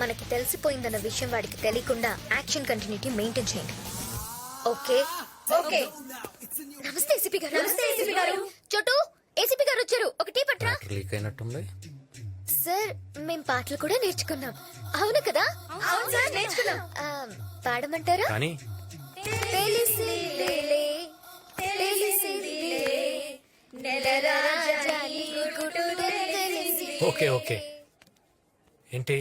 మనకి తెలిసిపోయిందన్న విషయం వాడికి తెలియకుండా యాక్షన్ కంటిన్యూటీ మెయింటైన్ చేయండి. Okay okay. నమస్తే ఏసీపీ గారు. నమస్తే ఏసీపీ గారు. చోటు, ఏసీపీ గారు వచ్చారు. ఒక టీ పట్రా. లీక్ అయినట్టుంది. సార్ మేం పాటలు కూడా నేర్చుకున్నాం. అవును కదా? అవును సార్, నేర్చుకున్నాం. పాడమంటారా? కానీ తెలిసిలేలే, తెలిసిలేలే, నెలరాజాయి గుడు తెలిసిలే. Okay okay. ఏంటి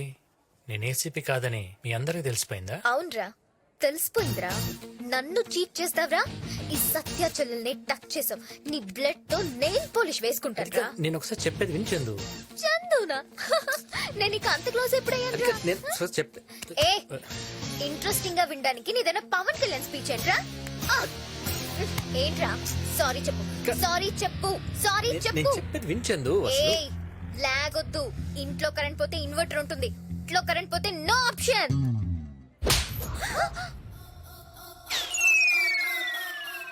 నేను ఏసీపీ కాదని మీ అందరికి తెలిసిపోయిందా? అవునరా, తెలిసిపోయిందిరా. నన్ను చీట్ చేస్తావరా? ఈ సత్య చెల్లెల్ని టచ్ చేసావు. నీ బ్లడ్ తో నెయిల్ పాలిష్ వేసుకుంటారా? నేను ఒకసారి చెప్పేది వినిచెందు. చందునా? నేను ఇక అంత క్లోజ్ ఎప్పుడయ్యాను? నేను ఒకసారి చెప్తే ఏ ఇంట్రెస్టింగ్ గా వినడానికి నీదైనా పవన్ కళ్యాణ్ స్పీచ్ ఏంట్రా? ఏంట్రా? సారీ చెప్పు, సారీ చెప్పు, సారీ నేను చెప్పు. చెప్పేది వినిచెందు. ఏ లాగొద్దు. ఇంట్లో కరెంట్ పోతే ఇన్వర్టర్ ఉంటుంది, ఇంట్లో కరెంట్ పోతే నో ఆప్షన్.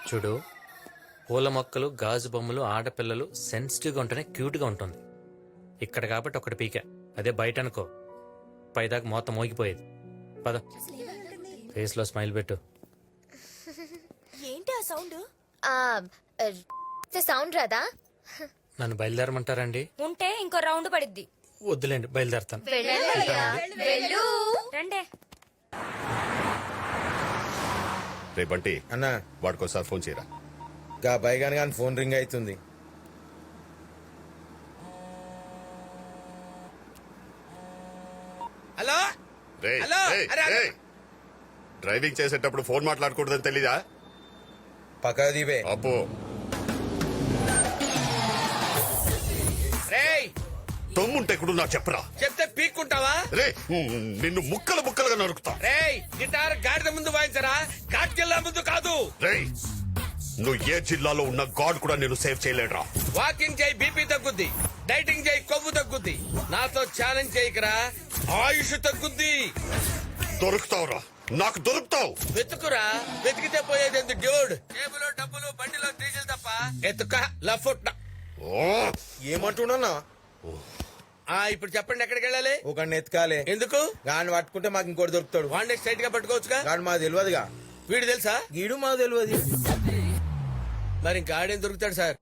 చూడు, పూల మొక్కలు, గాజు బొమ్మలు, ఆడపిల్లలు సెన్సిటివ్ గా ఉంటేనే క్యూట్ గా ఉంటుంది. ఇక్కడ కాబట్టి ఒకటి పీక, అదే బయట అనుకో పైదాకా మొత్తం మోగిపోయేది. పద, ఫేస్ లో స్మైల్ పెట్టు. ఏంటి ఆ సౌండ్? సౌండ్ రాదా? నన్ను బయలుదేరమంటారండి? ఉంటే ఇంకో రౌండ్ పడిద్ది. వద్దులేండి, బయలుదేరతాను. వెళ్ళు. రండే. రే బంటి అన్నా, వాడికోసారి ఫోన్ చేయరా. గా బైగాన్ గాని ఫోన్ రింగ్ అవుతుంది. హలో రేయ్, హలో, రేయ్, అరే, అరే. రేయ్. డ్రైవింగ్ చేసేటప్పుడు ఫోన్ మాట్లాడకూడదని తెలీదా? పక్క దీపే. అబ్బో, రేయ్ తమ్ముంటే కూడా నాకు చెప్పరా. చెప్తే పీక్కుంటావా? రే నిన్ను ముక్కలు ముక్కలుగా నరుకుతా. రేయ్ గిటార్ గాడిద ముందు వాయించరా, ఘాట్ జిల్లా ముందు కాదు. రేయ్, నువ్వు ఏ జిల్లాలో ఉన్న గాడ్ కూడా నేను సేవ్ చేయలేడురా. వాకింగ్ చేయి బీపీ తగ్గుద్ది, డైటింగ్ చేయి కొవ్వు తగ్గుద్ది. నాతో ఛాలెంజ్ చేయకరా, ఆయుష్ తగ్గుద్ది. దొరుకుతావురా, నాకు దొరుకుతావు. వెతుకురా, వెతికితే పోయేది ఎందుకు డ్యూడ్? టేబుల్ డబ్బులు బండిలో డీజిల్ తప్ప ఎత్తుక లఫుట్. ఓ, ఏమంటున్నా? ఇప్పుడు చెప్పండి ఎక్కడికి వెళ్ళాలి? ఒక ఎత్కాలే. ఎందుకు? గాని పట్టుకుంటే మాకు ఇంకోటి దొరుకుతాడు. వన్ డే స్ట్రైట్ గా పట్టుకోవచ్చుగా. గాని మాకు తెలియదుగా. వీడు తెలుసా? గీడు మాకు తెలియదు. మరి గాడేం దొరుకుతాడు సార్?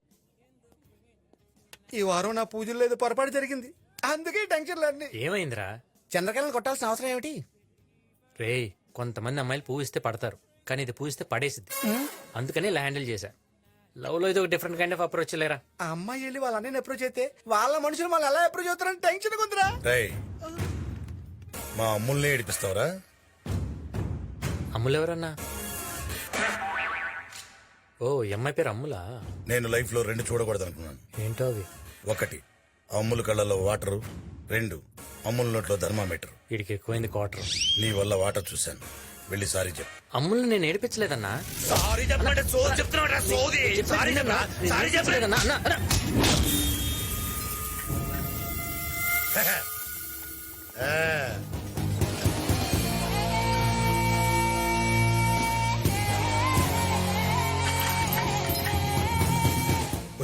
ఈ వారం నా పూజలు ఏదో పొరపాటు జరిగింది, అందుకే టెన్షన్లన్నీ. ఏమైందిరా? చంద్రకళను కొట్టాల్సిన అవసరం ఏమిటి? రేయ్, కొంతమంది అమ్మాయిలు పూవిస్తే పడతారు, కానీ ఇది పూవిస్తే పడేసిద్ది. అందుకని ఇలా హ్యాండిల్ చేశా. లవ్ లో ఇది ఒక డిఫరెంట్ కైండ్ ఆఫ్ అప్రోచ్ లేరా. ఆ అమ్మాయి వెళ్ళి వాళ్ళ అన్నయ్యని అప్రోచ్ అయితే వాళ్ళ మనుషులు వాళ్ళు ఎలా అప్రోచ్ అవుతారని టెన్షన్ ఉందిరా. రేయ్, మా అమ్ముల్ని ఏడిపిస్తావరా? అమ్ములు ఎవరన్నా? ఓ, ఈ అమ్మాయి పేరు అమ్ములా? నేను లైఫ్ లో రెండు చూడకూడదు అనుకున్నాను. ఏంటో అవి? ఒకటి, అమ్ముల కళ్ళలో వాటరు. రెండు, అమ్ముల నోట్లో థర్మామీటర్. వీడికి ఎక్కువైంది క్వార్టర్. నీ వల్ల వాటర్ చూశాను. వెళ్ళి సారీ చెప్పు. అమ్ముల్ని నేను ఏడిపించలేదన్నా. సారీ చెప్పండి. సోది చెప్తున్నాడు. సోది. సారీ చెప్పరా, సారీ చెప్పలేదు. అన్నా, అన్నా, అన్నా.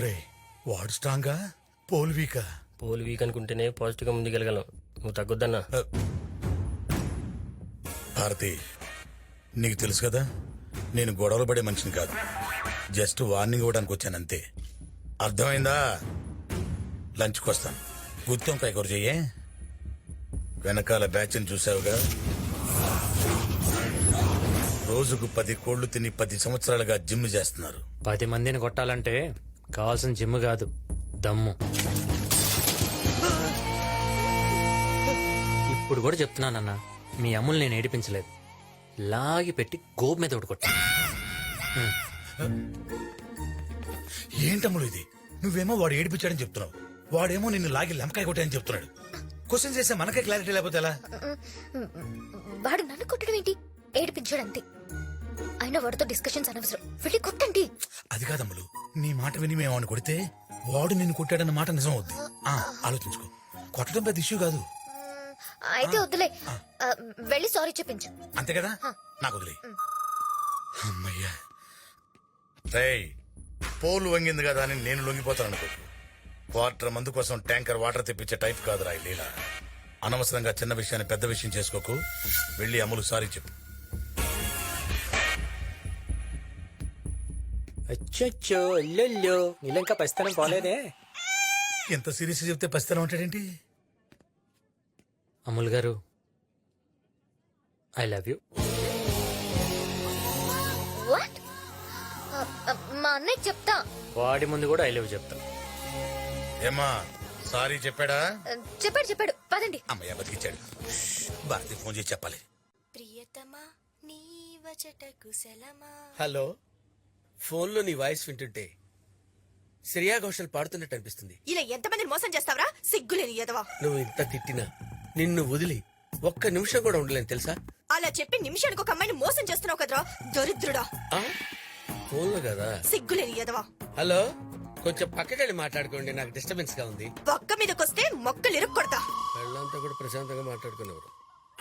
ఒరేయ్, వాడు స్ట్రాంగా, పోల్ వీకా? పోల్ వీక్ అనుకుంటేనే పాజిటివ్ గా ముందుకెళ్ళగలం. నువ్వు తగ్గొద్దన్నా. భారతి, నీకు తెలుసు కదా నేను గొడవలు పడే మనిషిని కాదు. జస్ట్ వార్నింగ్ ఇవ్వడానికి వచ్చాను అంతే. అర్థమైందా? లంచ్కి వస్తాను. గుత్తంకాయ కూర చెయ్యే. వెనకాల బ్యాచ్ని చూసావుగా, రోజుకు 10 కోళ్లు తిని 10 సంవత్సరాలుగా జిమ్ చేస్తున్నారు. 10 మందిని కొట్టాలంటే కావాల్సిన జిమ్ కాదు, దమ్ము. ఇప్పుడు కూడా చెప్తున్నానన్నా, మీ అమ్ములు నేను ఏడిపించలేదు. లాగి పెట్టి గోపు మీద కొట్టా. ఏంటమ్ములు ఇది? నువ్వేమో వాడు ఏడిపించాడని చెప్తున్నావు, వాడేమో నిన్ను లాగి లెంకాయ కొట్టాయని చెప్తున్నాడు. క్వశ్చన్ చేస్తే మనకే క్లారిటీ లేకపోతే ఎలా? వాడు నన్ను కొట్టడం ఏంటి? ఏడిపించాడు అంతే. అయినా వాడితో డిస్కషన్స్ అనవసరం. వెళ్ళి కొట్టండి. అది కాదమ్ములు, నీ మాట విని మేము వాడిని కొడితే వాడు నిన్ను కొట్టాడన్న మాట నిజం అవుద్ది. ఆలోచించుకో. కొట్టడం పెద్ద ఇష్యూ కాదు. అయితే వద్దులే, వెళ్ళి సారీ చెప్పించు. అంతే కదా? నాకు వదిలే. అమ్మయ్యా. రేయ్, పోలు వంగింది కదా అని నేను లొంగిపోతాను అనుకో. క్వార్టర్ మందు కోసం ట్యాంకర్ వాటర్ తెప్పించే టైప్ కాదురా ఈ లీల. అనవసరంగా చిన్న విషయాన్ని పెద్ద విషయం చేసుకోకు. వెళ్ళి అమ్ములు సారీ చెప్పు. అచ్చో అల్లెల్లో నీళ్ళంకా పరిస్థితి పోలేదే. ఎంత సీరియస్ చెప్తే పసితనం ఉంటాడేంటి? అమ్ముల్ గారు ఐ లవ్ యూ. వాట్? మా అన్నయ్య చెప్తా. వాడి ముందు కూడా ఐ లవ్ చెప్తా. ఏమా సారీ చెప్పాడా? చెప్పాడు పదండి. అమ్మయ్య బతికిచ్చాడు. భారతి ఫోన్ చేసి చెప్పాలి. ప్రియతమా నీవచట కుశలమా. హలో, ఫోన్లో నీ వాయిస్ వింటుంటే శ్రేయా ఘోషల్ పాడుతున్నట్టు అనిపిస్తుంది. ఇలా ఎంతమందిని మోసం చేస్తావరా? సిగ్గులేని ఎదవా. నువ్వు ఇంత తిట్టినా నిన్ను వదిలి ఒక్క నిమిషం కూడా ఉండలేను తెలుసా? అలా చెప్పి నిమిషానికి ఒక అమ్మాయిని మోసం చేస్తున్నావు కదరా దరిద్రుడా. ఫోన్లో కదా. సిగ్గులేని ఎదవా. హలో, కొంచెం పక్కకెళ్ళి మాట్లాడుకోండి, నాకు డిస్టర్బెన్స్ గా ఉంది. పక్క మీదకొస్తే మొక్కలు ఇరుక్కొడతా. వాళ్ళంతా కూడా ప్రశాంతంగా మాట్లాడుకునేవారు.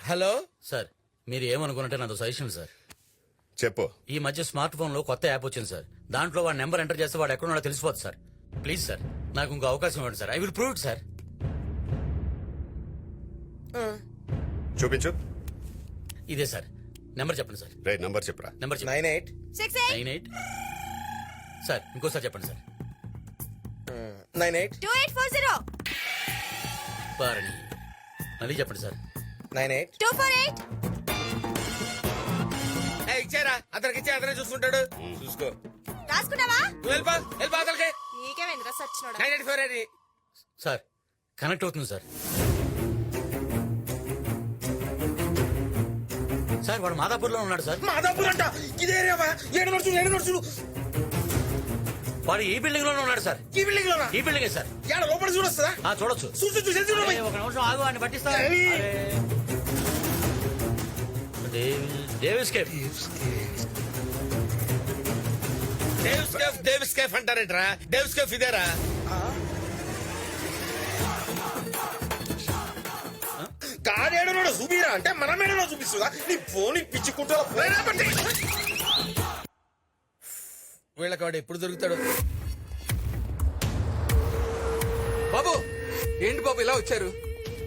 హలో సార్, మీరు ఏమనుకున్నట్టే నాతో సజెషన్ సార్. చెప్పు. ఈ మధ్య స్మార్ట్ ఫోన్ లో కొత్త యాప్ వచ్చింది సార్. దాంట్లో వాడి నెంబర్ ఎంటర్ చేస్తే వాడు ఎక్కడున్నాడో తెలిసిపోతుంది సార్. ప్లీజ్ సార్, నాకు ఇంకో అవకాశం ఇవ్వండి sir. I will prove it sir. చూపించు. ఇదే సార్ నెంబర్ చెప్పండి సార్. రైట్ నంబర్ చెప్పరా. Number 98 98 sir. ఇంకోసారి చెప్పండి సార్. 98 2840 పారణి. మళ్ళీ చెప్పండి సార్. 98 248. ఇచ్చారా? అతనికి ఇచ్చే అతనే చూసుకుంటాడు. చూసుకో. రాసుకున్నావా? నువ్వు వెళ్ళిపో అతనికి. నీకేమైందిరా సచ్చినోడా? 984 అది. సార్ కనెక్ట్ అవుతుంది సార్. సార్ వాడు మాదాపూర్ లో ఉన్నాడు సార్. మాదాపూర్ అంట. ఇదే ఏరియా 7 నడుచులు. వాడు ఈ బిల్డింగ్ లోనే ఉన్నాడు సార్. ఈ బిల్డింగ్ లోనా? ఈ బిల్డింగే సార్. ఏడ లోపల చూడొస్తుందా? చూడొచ్చు. చూసి ఒక నిమిషం ఆగు, అని పట్టిస్తా. Davis cafe. డేవిస్ కేఫ్ అంటారేంట్రా? డేవిస్ కేఫ్ ఇదేరా? కాడేడనోడు చూపిరా అంటే మన మేడలో చూపిస్తుందా? నీ ఫోన్ పిచ్చుకుంటా. వీళ్ళకాడు ఎప్పుడు దొరుకుతాడు? బాబు ఏంటి బాబు ఇలా వచ్చారు?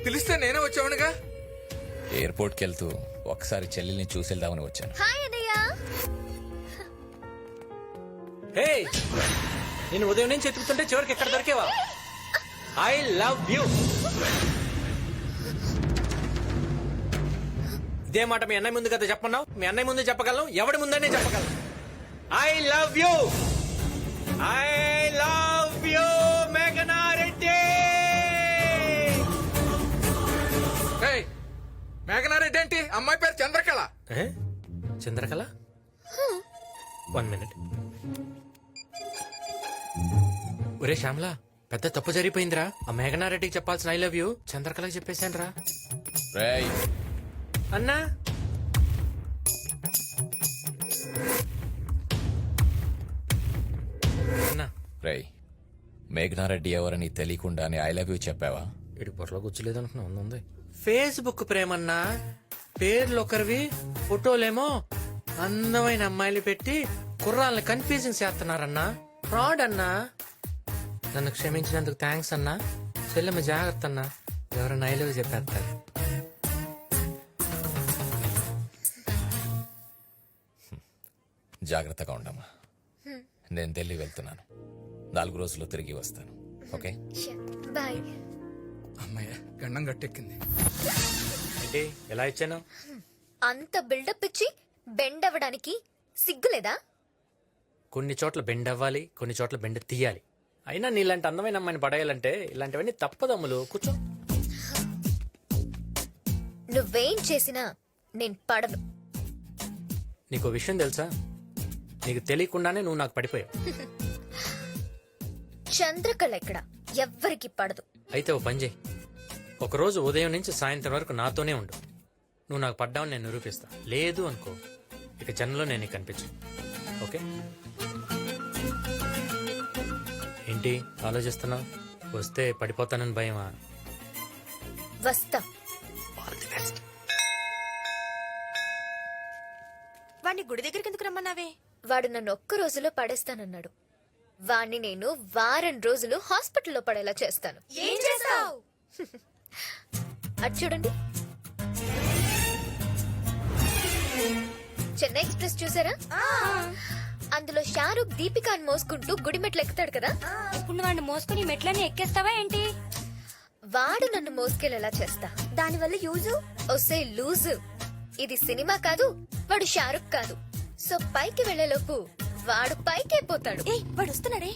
పిలిస్తే నేనే వచ్చావునుగా. ఎయిర్పోర్ట్ కి వెళ్తూ ఒకసారి చెల్లెల్ని చూసి వెళ్దామని వచ్చాను. హాయ్ అన్నయ్య. హే, నేను ఉదయం నుంచి ఎత్తుకుతుంటే చివరికి ఎక్కడ దొరికేవా? I love you. ఇదే మాట మీ అన్నయ్య ముందు కదా చెప్పన్నావు. మీ అన్నయ్య ముందు చెప్పగలను, ఎవడి ముందనే చెప్పగలను. I love you. I love you మేఘనా రెడ్డి. మేఘనారెడ్డి ఏంటి? అమ్మాయి పేరు చంద్రకళ. చంద్రకళ? 1 మినిట్. ఒరే శ్యామలా, పెద్ద తప్పు జరిగిపోయిందిరా. ఆ మేఘనారెడ్డికి చెప్పాల్సిన ఐ లవ్ యూ చంద్రకళకి చెప్పేశాను రా. రేయ్ అన్నా, అన్నా, రేయ్, మేఘనారెడ్డి ఎవరని తెలియకుండానే ఐ లవ్ యూ చెప్పావా? ఇటు పొరలో కూర్చోలేదు అనుకున్నా. ఉంది ఫేస్బుక్ ప్రేమన్నా. పేర్లు ఒకరివి, ఫోటోలేమో అందమైన అమ్మాయిలు పెట్టి కుర్రాళ్ళని కన్ఫ్యూజింగ్ చేస్తున్నారన్నా. ఫ్రాడ్ అన్నా. నన్ను క్షమించినందుకు థ్యాంక్స్ అన్నా. చెల్లెమ్మ జాగ్రత్త అన్నా, ఎవరైనా ఐ లవ్ చెప్పేస్తారు. జాగ్రత్తగా ఉండమ్మా. నేను ఢిల్లీ వెళ్తున్నాను. 4 రోజుల్లో తిరిగి వస్తాను. Okay bye. అమ్మాయి గండం గట్టెక్కింది. ఏంటి ఎలా ఇచ్చాను? అంత బిల్డప్ ఇచ్చి బెండ్ అవ్వడానికి సిగ్గులేదా? కొన్ని చోట్ల బెండ్ అవ్వాలి, కొన్ని చోట్ల బెండ్ తీయాలి. అయినా నీలాంటి అందమైన అమ్మాయిని పడేయాలంటే ఇలాంటివన్నీ తప్పదమ్ములు. కూర్చో. నువ్వేం చేసినా నేను పడను. నీకు విషయం తెలుసా? నీకు తెలియకుండానే నువ్వు నాకు పడిపోయావు. చంద్రకళ ఎక్కడ ఎవ్వరికి పడదు. అయితే ఓ పని చేయి, ఒకరోజు ఉదయం నుంచి సాయంత్రం వరకు నాతోనే ఉండు. నువ్వు నాకు పడ్డావని నేను నిరూపిస్తా. లేదు అనుకో, ఇక జన్మలో నేను నీకు కనిపించు. ఓకే? ఏంటి ఆలోచిస్తున్నావు? వస్తే పడిపోతానని భయమా? వస్తా. వాడిని గుడి దగ్గరికి ఎందుకు రమ్మన్నావే? వాడు నన్ను ఒక్క రోజులో పడేస్తానన్నాడు. వాణ్ణి నేను వారం రోజులు హాస్పిటల్లో పడేలా చేస్తాను. ఏం చేస్తావు? అటు చూడండి. చెన్నై ఎక్స్ప్రెస్ చూసారా? అందులో షారూక్ దీపికాని మోసుకుంటూ గుడిమెట్లు ఎక్కుతాడు కదా. ఇప్పుడు నువ్వు వాడిని మోసుకుని మెట్లని ఎక్కేస్తావా ఏంటి? వాడు నన్ను మోసుకెళ్ళేలా చేస్తా. దానివల్ల యూజు ఒసే లూజు. ఇది సినిమా కాదు, వాడు షారూక్ కాదు. సో పైకి వెళ్లేలోపు వాడు పైకి అయిపోతాడు. వాడు వస్తున్నాడే.